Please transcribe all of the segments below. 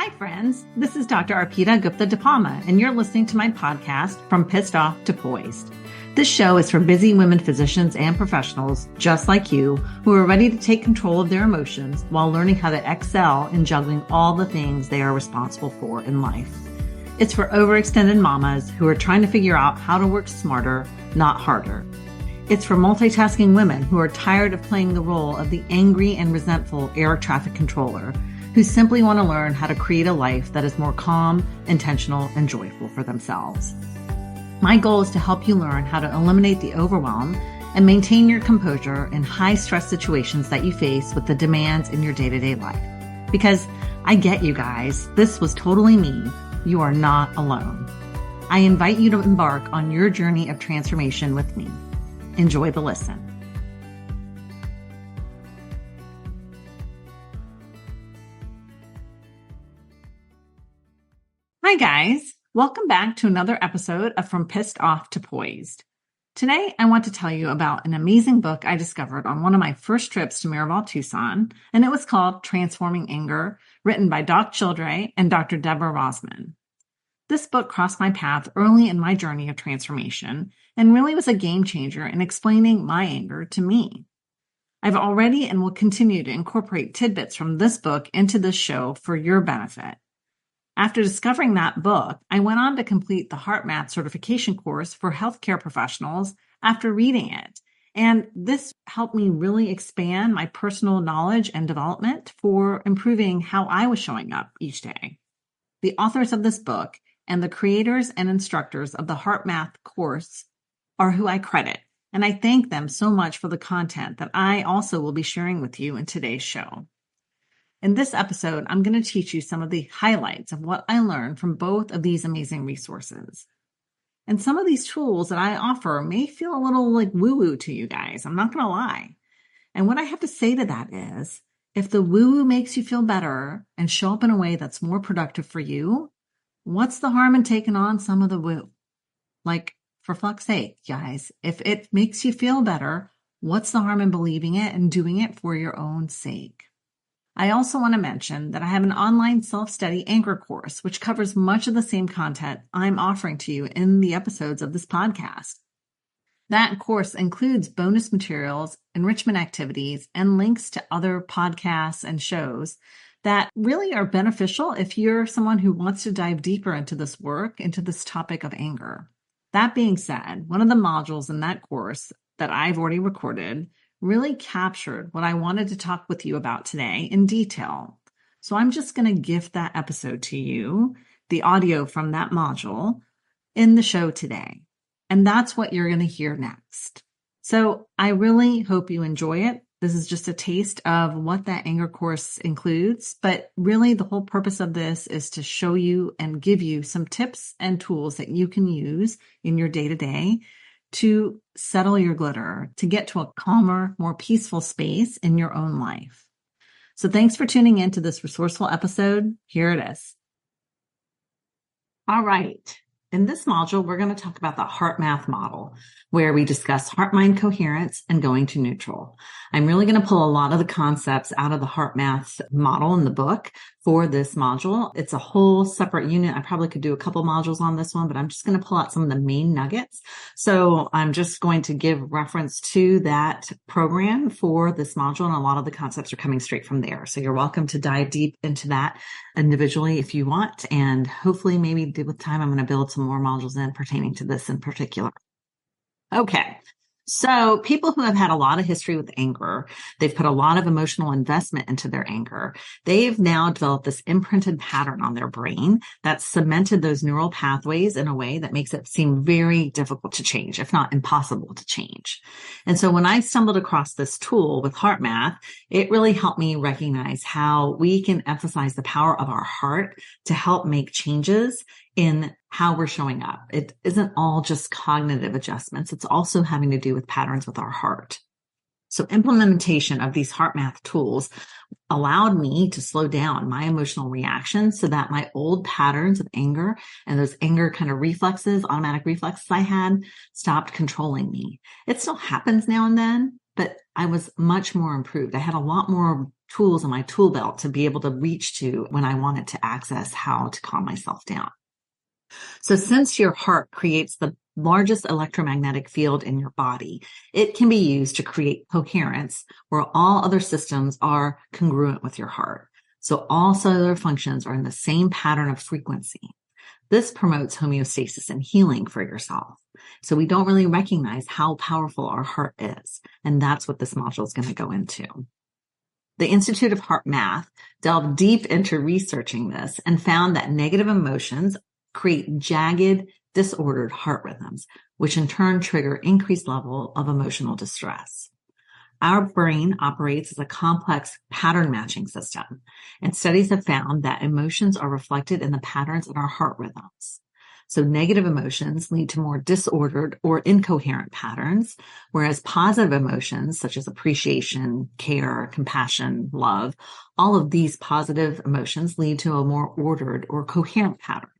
Hi, friends. This is Dr. Arpita Gupta Dipalma, and you're listening to my podcast, From Pissed Off to Poised. This show is for busy women physicians and professionals just like you who are ready to take control of their emotions while learning how to excel in juggling all the things they are responsible for in life. It's for overextended mamas who are trying to figure out how to work smarter, not harder. It's for multitasking women who are tired of playing the role of the angry and resentful air traffic controller, who simply want to learn how to create a life that is more calm, intentional, and joyful for themselves. My goal is to help you learn how to eliminate the overwhelm and maintain your composure in high-stress situations that you face with the demands in your day-to-day life. Because I get you guys, this was totally me. You are not alone. I invite you to embark on your journey of transformation with me. Enjoy the listen. Hi guys, welcome back to another episode of From Pissed Off to Poised. Today, I want to tell you about an amazing book I discovered on one of my first trips to Miraval, Tucson, and it was called Transforming Anger, written by Doc Childre and Dr. Deborah Rosman. This book crossed my path early in my journey of transformation and really was a game changer in explaining my anger to me. I've already and will continue to incorporate tidbits from this book into this show for your benefit. After discovering that book, I went on to complete the HeartMath certification course for healthcare professionals after reading it. And this helped me really expand my personal knowledge and development for improving how I was showing up each day. The authors of this book and the creators and instructors of the HeartMath course are who I credit. And I thank them so much for the content that I also will be sharing with you in today's show. In this episode, I'm going to teach you some of the highlights of what I learned from both of these amazing resources. And some of these tools that I offer may feel a little like woo-woo to you guys. I'm not going to lie. And what I have to say to that is, if the woo-woo makes you feel better and show up in a way that's more productive for you, what's the harm in taking on some of the woo? Like, for fuck's sake, guys, if it makes you feel better, what's the harm in believing it and doing it for your own sake? I also want to mention that I have an online self-study anchor course, which covers much of the same content I'm offering to you in the episodes of this podcast. That course includes bonus materials, enrichment activities, and links to other podcasts and shows that really are beneficial if you're someone who wants to dive deeper into this work, into this topic of anger. That being said, one of the modules in that course that I've already recorded really captured what I wanted to talk with you about today in detail. So I'm just going to gift that episode to you, the audio from that module, in the show today. And that's what you're going to hear next. So I really hope you enjoy it. This is just a taste of what that anger course includes, but really the whole purpose of this is to show you and give you some tips and tools that you can use in your day-to-day to settle your glitter, to get to a calmer, more peaceful space in your own life. So thanks for tuning in to this resourceful episode. Here it is. All right. In this module, we're going to talk about the HeartMath model, where we discuss heart-mind coherence and going to neutral. I'm really going to pull a lot of the concepts out of the HeartMath model in the book for this module. It's a whole separate unit. I probably could do a couple modules on this one, but I'm just going to pull out some of the main nuggets. So I'm just going to give reference to that program for this module, and a lot of the concepts are coming straight from there. So you're welcome to dive deep into that individually if you want, and hopefully maybe with time I'm going to build some more modules in pertaining to this in particular. Okay. So people who have had a lot of history with anger, they've put a lot of emotional investment into their anger. They've now developed this imprinted pattern on their brain that's cemented those neural pathways in a way that makes it seem very difficult to change, if not impossible to change. And so when I stumbled across this tool with HeartMath, it really helped me recognize how we can emphasize the power of our heart to help make changes in how we're showing up. It isn't all just cognitive adjustments. It's also having to do with patterns with our heart. So implementation of these HeartMath tools allowed me to slow down my emotional reactions so that my old patterns of anger and those anger kind of reflexes, automatic reflexes I had, stopped controlling me. It still happens now and then, but I was much more improved. I had a lot more tools in my tool belt to be able to reach to when I wanted to access how to calm myself down. So since your heart creates the largest electromagnetic field in your body, it can be used to create coherence where all other systems are congruent with your heart. So all cellular functions are in the same pattern of frequency. This promotes homeostasis and healing for yourself. So we don't really recognize how powerful our heart is. And that's what this module is going to go into. The Institute of Heart Math delved deep into researching this and found that negative emotions create jagged, disordered heart rhythms, which in turn trigger increased level of emotional distress. Our brain operates as a complex pattern matching system, and studies have found that emotions are reflected in the patterns in our heart rhythms. So negative emotions lead to more disordered or incoherent patterns, whereas positive emotions such as appreciation, care, compassion, love, all of these positive emotions lead to a more ordered or coherent pattern.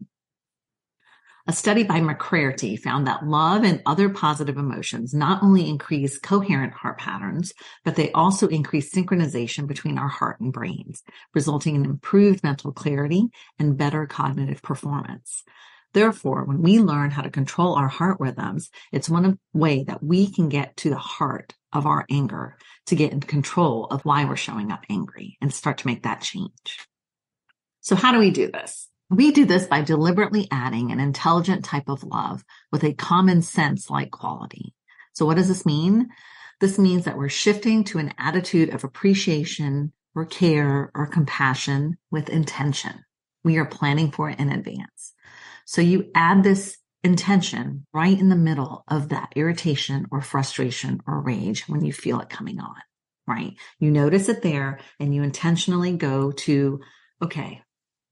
A study by McCrarty found that love and other positive emotions not only increase coherent heart patterns, but they also increase synchronization between our heart and brains, resulting in improved mental clarity and better cognitive performance. Therefore, when we learn how to control our heart rhythms, it's one way that we can get to the heart of our anger, to get in control of why we're showing up angry and start to make that change. So how do we do this? We do this by deliberately adding an intelligent type of love with a common sense-like quality. So what does this mean? This means that we're shifting to an attitude of appreciation or care or compassion with intention. We are planning for it in advance. So you add this intention right in the middle of that irritation or frustration or rage when you feel it coming on, right? You notice it there and you intentionally go to, okay,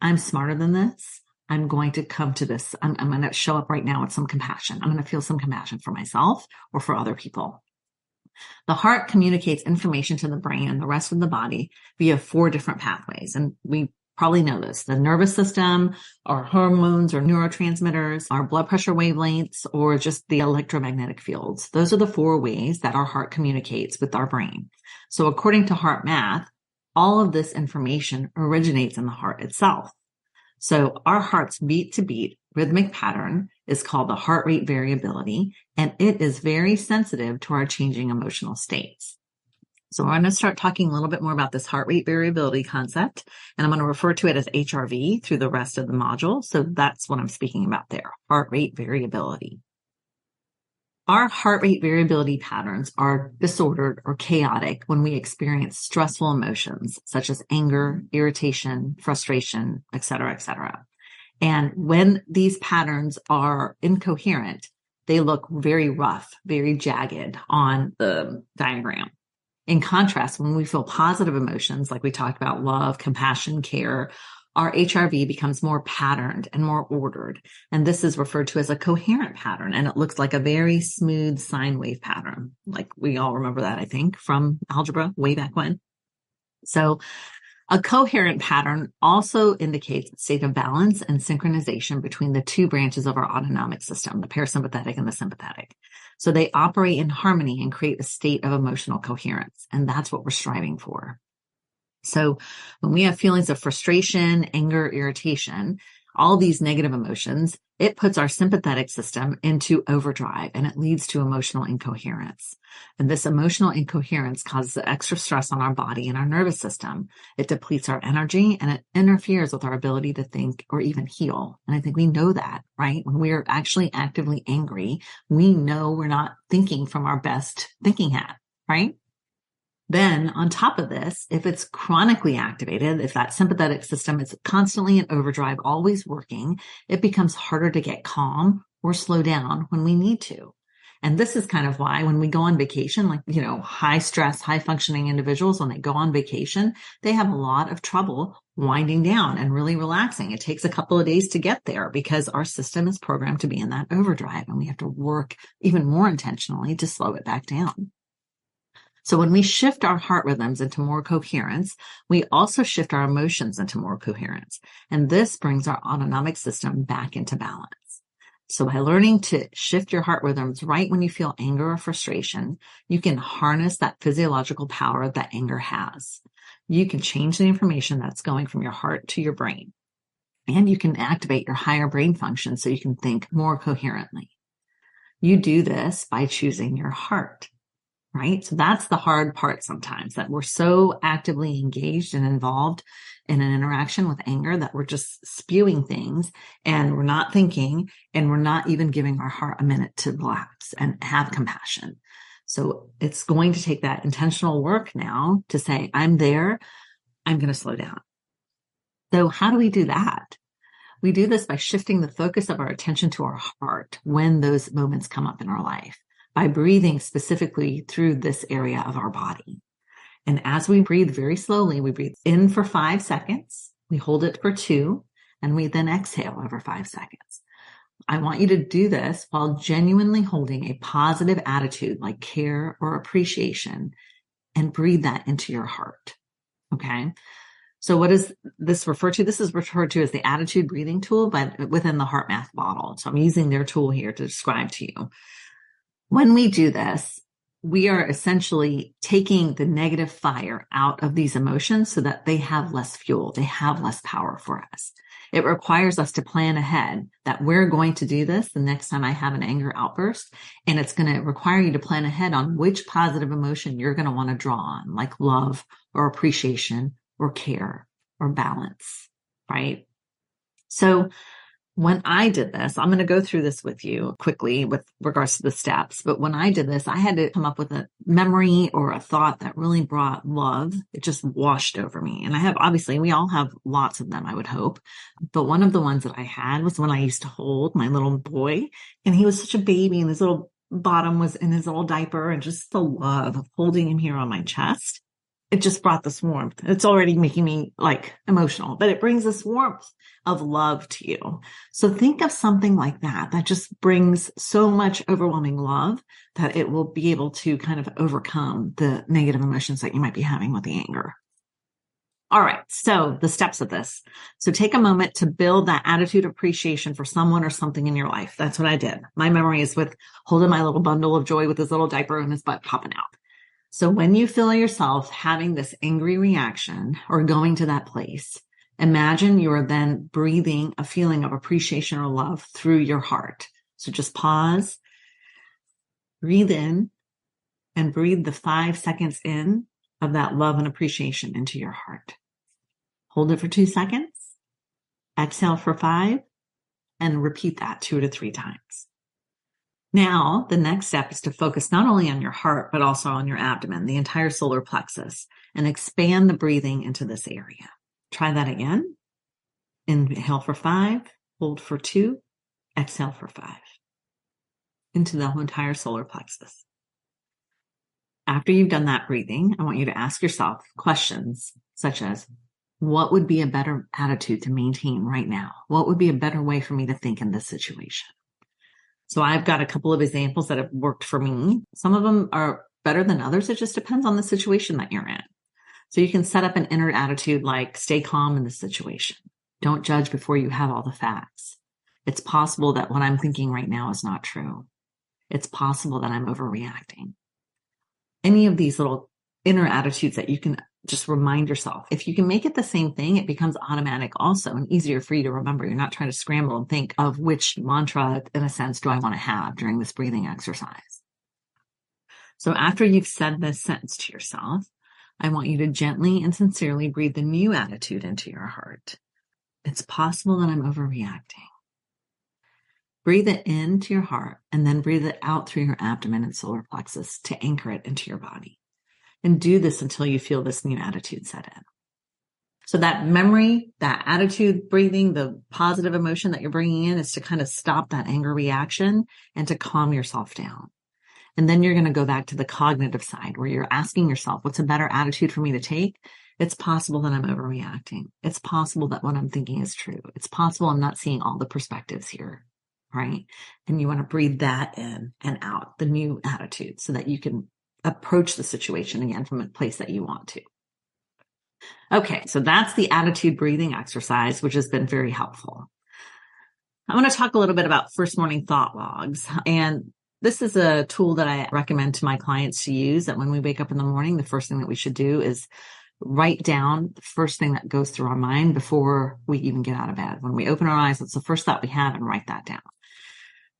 I'm smarter than this. I'm going to come to this. I'm going to show up right now with some compassion. I'm going to feel some compassion for myself or for other people. The heart communicates information to the brain and the rest of the body via 4 different pathways. And we probably know this: the nervous system, our hormones or neurotransmitters, our blood pressure wavelengths, or just the electromagnetic fields. Those are the 4 ways that our heart communicates with our brain. So according to Heart Math, all of this information originates in the heart itself. So our heart's beat to beat rhythmic pattern is called the heart rate variability, and it is very sensitive to our changing emotional states. So we're going to start talking a little bit more about this heart rate variability concept, and I'm going to refer to it as HRV through the rest of the module. So that's what I'm speaking about there, heart rate variability. Our heart rate variability patterns are disordered or chaotic when we experience stressful emotions such as anger, irritation, frustration, etc., etc. And when these patterns are incoherent, they look very rough, very jagged on the diagram. In contrast, when we feel positive emotions, like we talked about love, compassion, care, our HRV becomes more patterned and more ordered. And this is referred to as a coherent pattern. And it looks like a very smooth sine wave pattern. Like we all remember that, I think, from algebra way back when. So a coherent pattern also indicates a state of balance and synchronization between the 2 branches of our autonomic system, the parasympathetic and the sympathetic. So they operate in harmony and create a state of emotional coherence. And that's what we're striving for. So when we have feelings of frustration, anger, irritation, all these negative emotions, it puts our sympathetic system into overdrive and it leads to emotional incoherence. And this emotional incoherence causes extra stress on our body and our nervous system. It depletes our energy and it interferes with our ability to think or even heal. And I think we know that, right? When we're actually actively angry, we know we're not thinking from our best thinking hat, right? Then on top of this, if it's chronically activated, if that sympathetic system is constantly in overdrive, always working, it becomes harder to get calm or slow down when we need to. And this is kind of why when we go on vacation, like, high stress, high functioning individuals, when they go on vacation, they have a lot of trouble winding down and really relaxing. It takes a couple of days to get there because our system is programmed to be in that overdrive and we have to work even more intentionally to slow it back down. So when we shift our heart rhythms into more coherence, we also shift our emotions into more coherence. And this brings our autonomic system back into balance. So by learning to shift your heart rhythms right when you feel anger or frustration, you can harness that physiological power that anger has. you can change the information that's going from your heart to your brain. And you can activate your higher brain function so you can think more coherently. You do this by choosing your heart, right? So that's the hard part sometimes, that we're so actively engaged and involved in an interaction with anger that we're just spewing things and we're not thinking, and we're not even giving our heart a minute to relax and have compassion. So it's going to take that intentional work now to say, I'm there, I'm going to slow down. So how do we do that? We do this by shifting the focus of our attention to our heart when those moments come up in our life, by breathing specifically through this area of our body. And as we breathe very slowly, we breathe in for 5 seconds, we hold it for 2, and we then exhale over 5 seconds. I want you to do this while genuinely holding a positive attitude like care or appreciation, and breathe that into your heart. Okay. So what is this referred to? This is referred to as the attitude breathing tool, but within the Heart Math model. So I'm using their tool here to describe to you. When we do this, we are essentially taking the negative fire out of these emotions so that they have less fuel, they have less power for us. It requires us to plan ahead that we're going to do this the next time I have an anger outburst. And it's going to require you to plan ahead on which positive emotion you're going to want to draw on, like love or appreciation or care or balance, right? So when I did this, I'm going to go through this with you quickly with regards to the steps. But when I did this, I had to come up with a memory or a thought that really brought love. It just washed over me. And obviously, we all have lots of them, I would hope. But one of the ones that I had was when I used to hold my little boy, and he was such a baby, and his little bottom was in his little diaper, and just the love of holding him here on my chest. It just brought this warmth. It's already making me like emotional, but it brings this warmth of love to you. So think of something like that just brings so much overwhelming love that it will be able to kind of overcome the negative emotions that you might be having with the anger. All right. So the steps of this. So take a moment to build that attitude of appreciation for someone or something in your life. That's what I did. My memory is with holding my little bundle of joy with his little diaper and his butt popping out. So when you feel yourself having this angry reaction or going to that place, imagine you're then breathing a feeling of appreciation or love through your heart. So just pause, breathe in, and breathe the 5 seconds in of that love and appreciation into your heart. Hold it for 2 seconds, exhale for 5, and repeat that 2 to 3 times. Now, the next step is to focus not only on your heart, but also on your abdomen, the entire solar plexus, and expand the breathing into this area. Try that again. Inhale for 5, hold for 2, exhale for 5. Into the entire solar plexus. After you've done that breathing, I want you to ask yourself questions such as, what would be a better attitude to maintain right now? What would be a better way for me to think in this situation? So I've got a couple of examples that have worked for me. Some of them are better than others. It just depends on the situation that you're in. So you can set up an inner attitude like, stay calm in this situation. Don't judge before you have all the facts. It's possible that what I'm thinking right now is not true. It's possible that I'm overreacting. Any of these little inner attitudes that you can just remind yourself. If you can make it the same thing, it becomes automatic also and easier for you to remember. You're not trying to scramble and think of which mantra, in a sense, do I want to have during this breathing exercise. So after you've said this sentence to yourself, I want you to gently and sincerely breathe the new attitude into your heart. It's possible that I'm overreacting. Breathe it into your heart and then breathe it out through your abdomen and solar plexus to anchor it into your body. And do this until you feel this new attitude set in. So that memory, that attitude breathing, the positive emotion that you're bringing in is to kind of stop that anger reaction and to calm yourself down. And then you're going to go back to the cognitive side where you're asking yourself, what's a better attitude for me to take? It's possible that I'm overreacting. It's possible that what I'm thinking is true. It's possible I'm not seeing all the perspectives here, right? And you want to breathe that in and out, the new attitude, so that you can approach the situation again from a place that you want to. Okay, so that's the attitude breathing exercise, which has been very helpful. I want to talk a little bit about first morning thought logs. And this is a tool that I recommend to my clients to use, that when we wake up in the morning, the first thing that we should do is write down the first thing that goes through our mind before we even get out of bed. When we open our eyes, it's the first thought we have, and write that down.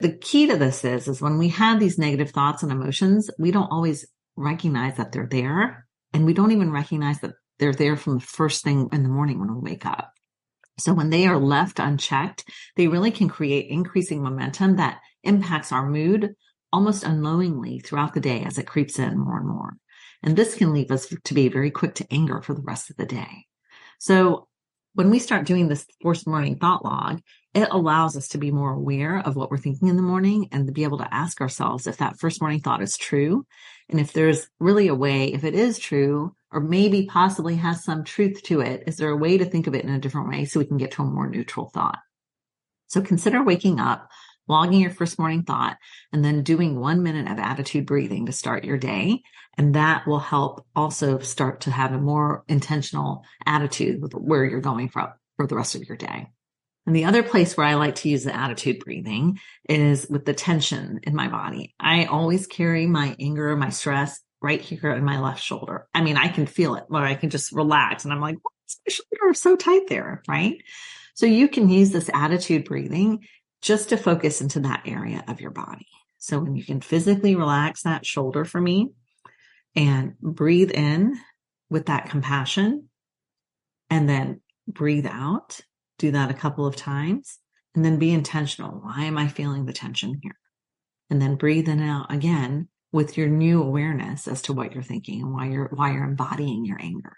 The key to this is when we have these negative thoughts and emotions, we don't always recognize that they're there. And we don't even recognize that they're there from the first thing in the morning when we wake up. So when they are left unchecked, they really can create increasing momentum that impacts our mood almost unknowingly throughout the day as it creeps in more and more. And this can leave us to be very quick to anger for the rest of the day. So when we start doing this first morning thought log, it allows us to be more aware of what we're thinking in the morning and to be able to ask ourselves if that first morning thought is true. And if there's really a way, if it is true, or maybe possibly has some truth to it, is there a way to think of it in a different way so we can get to a more neutral thought? So consider waking up, logging your first morning thought, and then doing 1 minute of attitude breathing to start your day. And that will help also start to have a more intentional attitude with where you're going for the rest of your day. And the other place where I like to use the attitude breathing is with the tension in my body. I always carry my anger, my stress right here in my left shoulder. I mean, I can feel it where I can just relax and I'm like, what's my shoulder so tight there, right? So you can use this attitude breathing just to focus into that area of your body. So when you can physically relax that shoulder for me and breathe in with that compassion and then breathe out. Do that a couple of times and then be intentional. Why am I feeling the tension here? And then breathe in and out again with your new awareness as to what you're thinking and why you're embodying your anger.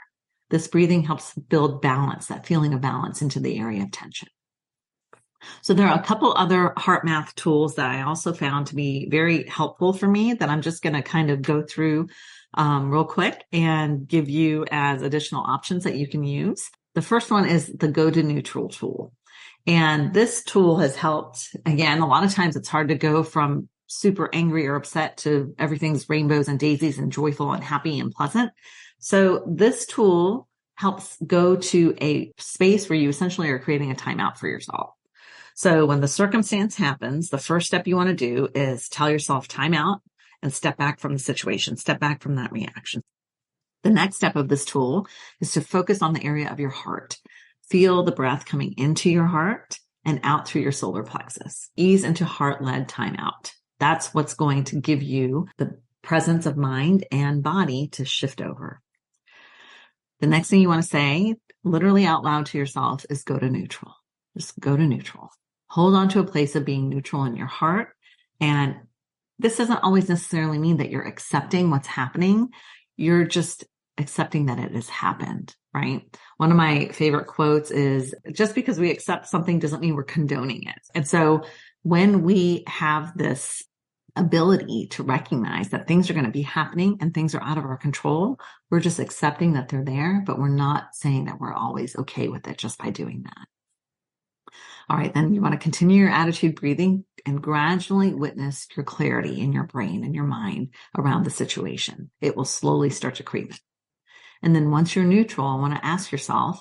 This breathing helps build balance, that feeling of balance into the area of tension. So there are a couple other heart math tools that I also found to be very helpful for me that I'm just going to kind of go through real quick and give you as additional options that you can use. The first one is the Go to Neutral tool. And this tool has helped, again, a lot of times it's hard to go from super angry or upset to everything's rainbows and daisies and joyful and happy and pleasant. So this tool helps go to a space where you essentially are creating a timeout for yourself. So when the circumstance happens, the first step you want to do is tell yourself timeout and step back from the situation, step back from that reaction. The next step of this tool is to focus on the area of your heart. Feel the breath coming into your heart and out through your solar plexus. Ease into heart-led timeout. That's what's going to give you the presence of mind and body to shift over. The next thing you want to say, literally out loud to yourself, is go to neutral. Just go to neutral. Hold on to a place of being neutral in your heart. And this doesn't always necessarily mean that you're accepting what's happening. You're just accepting that it has happened, right? One of my favorite quotes is, just because we accept something doesn't mean we're condoning it. And so when we have this ability to recognize that things are going to be happening and things are out of our control, we're just accepting that they're there, but we're not saying that we're always okay with it just by doing that. All right, then you want to continue your attitude breathing and gradually witness your clarity in your brain and your mind around the situation. It will slowly start to creep in. And then once you're neutral, I want to ask yourself,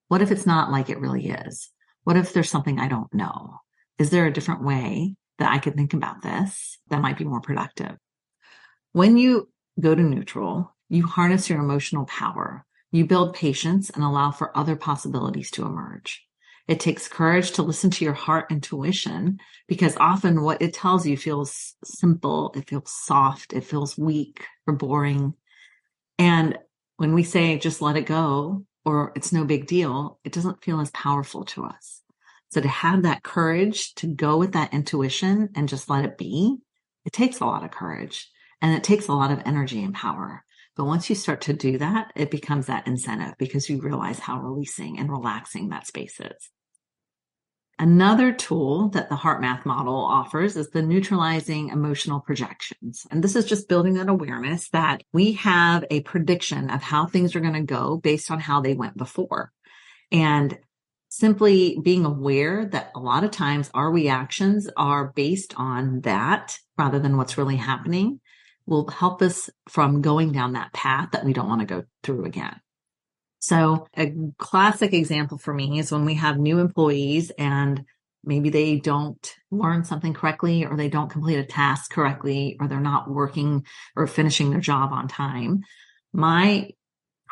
what if it's not like it really is? What if there's something I don't know? Is there a different way that I could think about this that might be more productive? When you go to neutral, you harness your emotional power. You build patience and allow for other possibilities to emerge. It takes courage to listen to your heart intuition because often what it tells you feels simple, it feels soft, it feels weak or boring. And when we say just let it go or it's no big deal, it doesn't feel as powerful to us. So to have that courage to go with that intuition and just let it be, it takes a lot of courage and it takes a lot of energy and power. But once you start to do that, it becomes that incentive because you realize how releasing and relaxing that space is. Another tool that the heart math model offers is the neutralizing emotional projections. And this is just building that awareness that we have a prediction of how things are going to go based on how they went before. And simply being aware that a lot of times our reactions are based on that rather than what's really happening will help us from going down that path that we don't want to go through again. So a classic example for me is when we have new employees and maybe they don't learn something correctly or they don't complete a task correctly or they're not working or finishing their job on time. My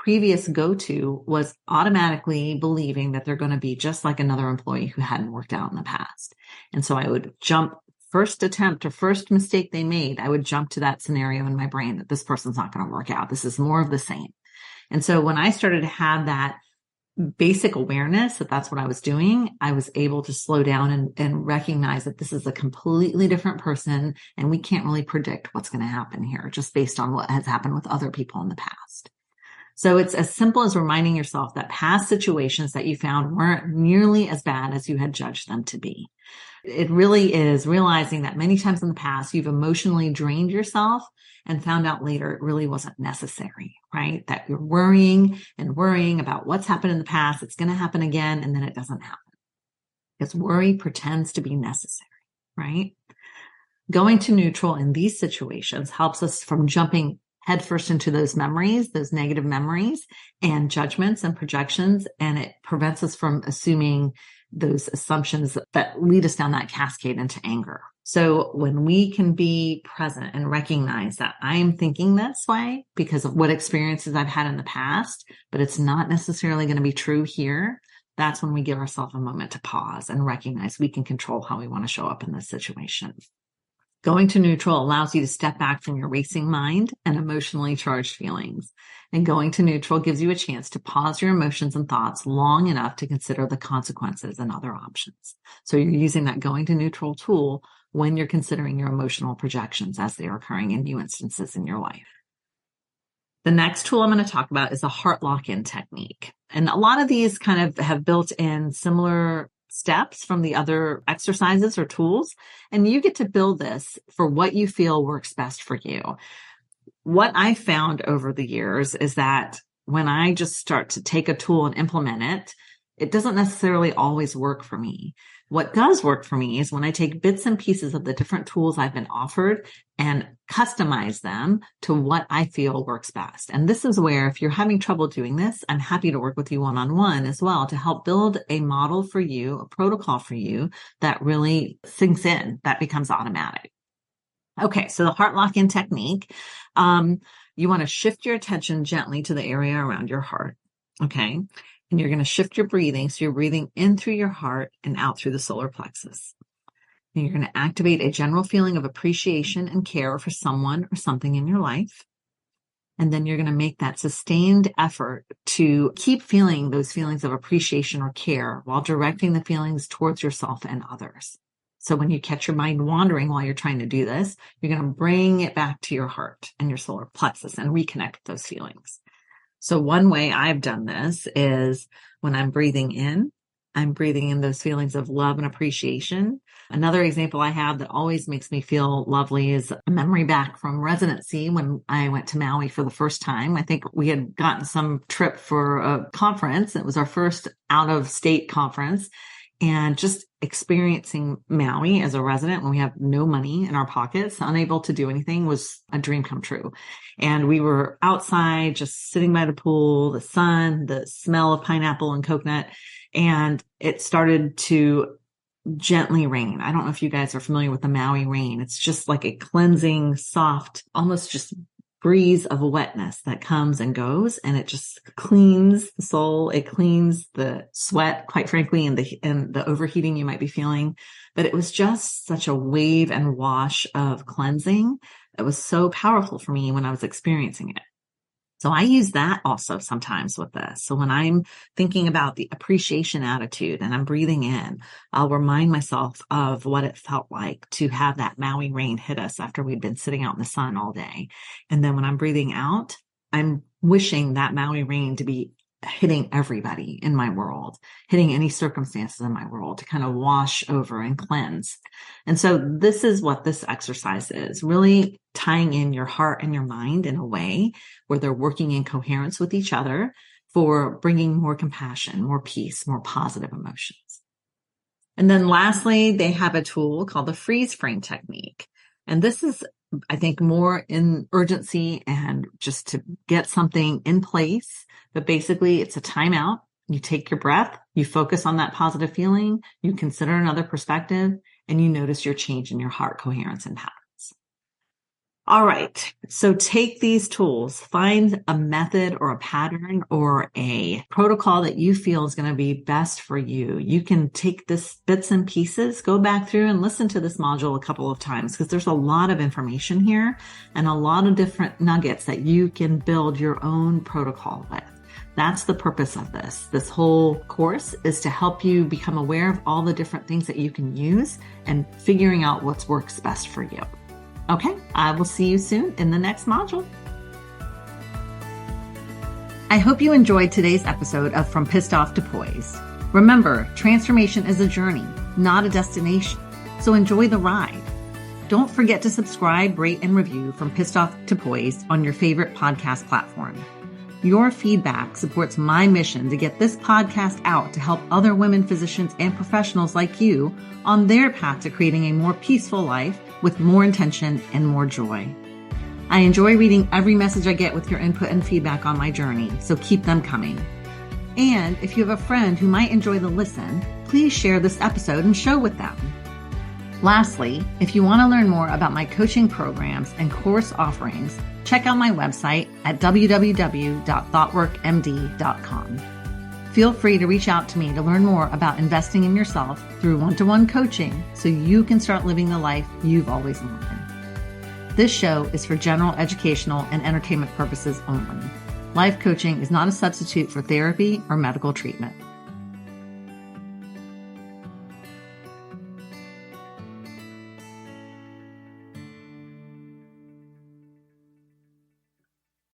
previous go-to was automatically believing that they're going to be just like another employee who hadn't worked out in the past. And so I would jump first attempt or first mistake they made, I would jump to that scenario in my brain that this person's not going to work out. This is more of the same. And so when I started to have that basic awareness that that's what I was doing, I was able to slow down and recognize that this is a completely different person and we can't really predict what's going to happen here just based on what has happened with other people in the past. So it's as simple as reminding yourself that past situations that you found weren't nearly as bad as you had judged them to be. It really is realizing that many times in the past, you've emotionally drained yourself and found out later it really wasn't necessary, right? That you're worrying and worrying about what's happened in the past. It's going to happen again. And then it doesn't happen because worry pretends to be necessary, right? Going to neutral in these situations helps us from jumping headfirst into those memories, those negative memories and judgments and projections. And it prevents us from assuming those assumptions that lead us down that cascade into anger. So when we can be present and recognize that I am thinking this way because of what experiences I've had in the past, but it's not necessarily going to be true here, that's when we give ourselves a moment to pause and recognize we can control how we want to show up in this situation. Going to neutral allows you to step back from your racing mind and emotionally charged feelings. And going to neutral gives you a chance to pause your emotions and thoughts long enough to consider the consequences and other options. So you're using that going to neutral tool when you're considering your emotional projections as they are occurring in new instances in your life. The next tool I'm going to talk about is a heart lock-in technique. And a lot of these kind of have built in similar steps from the other exercises or tools, and you get to build this for what you feel works best for you. What I found over the years is that when I just start to take a tool and implement it, it doesn't necessarily always work for me. What does work for me is when I take bits and pieces of the different tools I've been offered and customize them to what I feel works best. And this is where, if you're having trouble doing this, I'm happy to work with you one-on-one as well to help build a model for you, a protocol for you that really sinks in, that becomes automatic. Okay, so the heart lock-in technique, you want to shift your attention gently to the area around your heart, okay? And you're going to shift your breathing. So you're breathing in through your heart and out through the solar plexus. And you're going to activate a general feeling of appreciation and care for someone or something in your life. And then you're going to make that sustained effort to keep feeling those feelings of appreciation or care while directing the feelings towards yourself and others. So when you catch your mind wandering while you're trying to do this, you're going to bring it back to your heart and your solar plexus and reconnect with those feelings. So one way I've done this is when I'm breathing in those feelings of love and appreciation. Another example I have that always makes me feel lovely is a memory back from residency when I went to Maui for the first time. I think we had gotten some trip for a conference. It was our first out of state conference. And just experiencing Maui as a resident when we have no money in our pockets, unable to do anything, was a dream come true. And we were outside, just sitting by the pool, the sun, the smell of pineapple and coconut, and it started to gently rain. I don't know if you guys are familiar with the Maui rain. It's just like a cleansing, soft, almost just breeze of wetness that comes and goes, and it just cleans the soul. It cleans the sweat, quite frankly, and the overheating you might be feeling. But it was just such a wave and wash of cleansing that was so powerful for me when I was experiencing it. So I use that also sometimes with this. So when I'm thinking about the appreciation attitude and I'm breathing in, I'll remind myself of what it felt like to have that Maui rain hit us after we'd been sitting out in the sun all day. And then when I'm breathing out, I'm wishing that Maui rain to be hitting everybody in my world, hitting any circumstances in my world to kind of wash over and cleanse. And so this is what this exercise is, really tying in your heart and your mind in a way where they're working in coherence with each other for bringing more compassion, more peace, more positive emotions. And then lastly, they have a tool called the freeze frame technique. And this is, I think, more in urgency and just to get something in place. But basically, it's a timeout. You take your breath, you focus on that positive feeling, you consider another perspective, and you notice your change in your heart coherence and patterns. All right. So take these tools, find a method or a pattern or a protocol that you feel is going to be best for you. You can take this bits and pieces, go back through and listen to this module a couple of times because there's a lot of information here and a lot of different nuggets that you can build your own protocol with. That's the purpose of this. This whole course is to help you become aware of all the different things that you can use and figuring out what works best for you. Okay, I will see you soon in the next module. I hope you enjoyed today's episode of From Pissed Off to Poised. Remember, transformation is a journey, not a destination. So enjoy the ride. Don't forget to subscribe, rate, and review From Pissed Off to Poised on your favorite podcast platform. Your feedback supports my mission to get this podcast out to help other women physicians and professionals like you on their path to creating a more peaceful life with more intention and more joy. I enjoy reading every message I get with your input and feedback on my journey, so keep them coming. And if you have a friend who might enjoy the listen, please share this episode and show with them. Lastly, if you want to learn more about my coaching programs and course offerings, check out my website at www.thoughtworkmd.com. Feel free to reach out to me to learn more about investing in yourself through one-to-one coaching so you can start living the life you've always wanted. This show is for general educational and entertainment purposes only. Life coaching is not a substitute for therapy or medical treatment.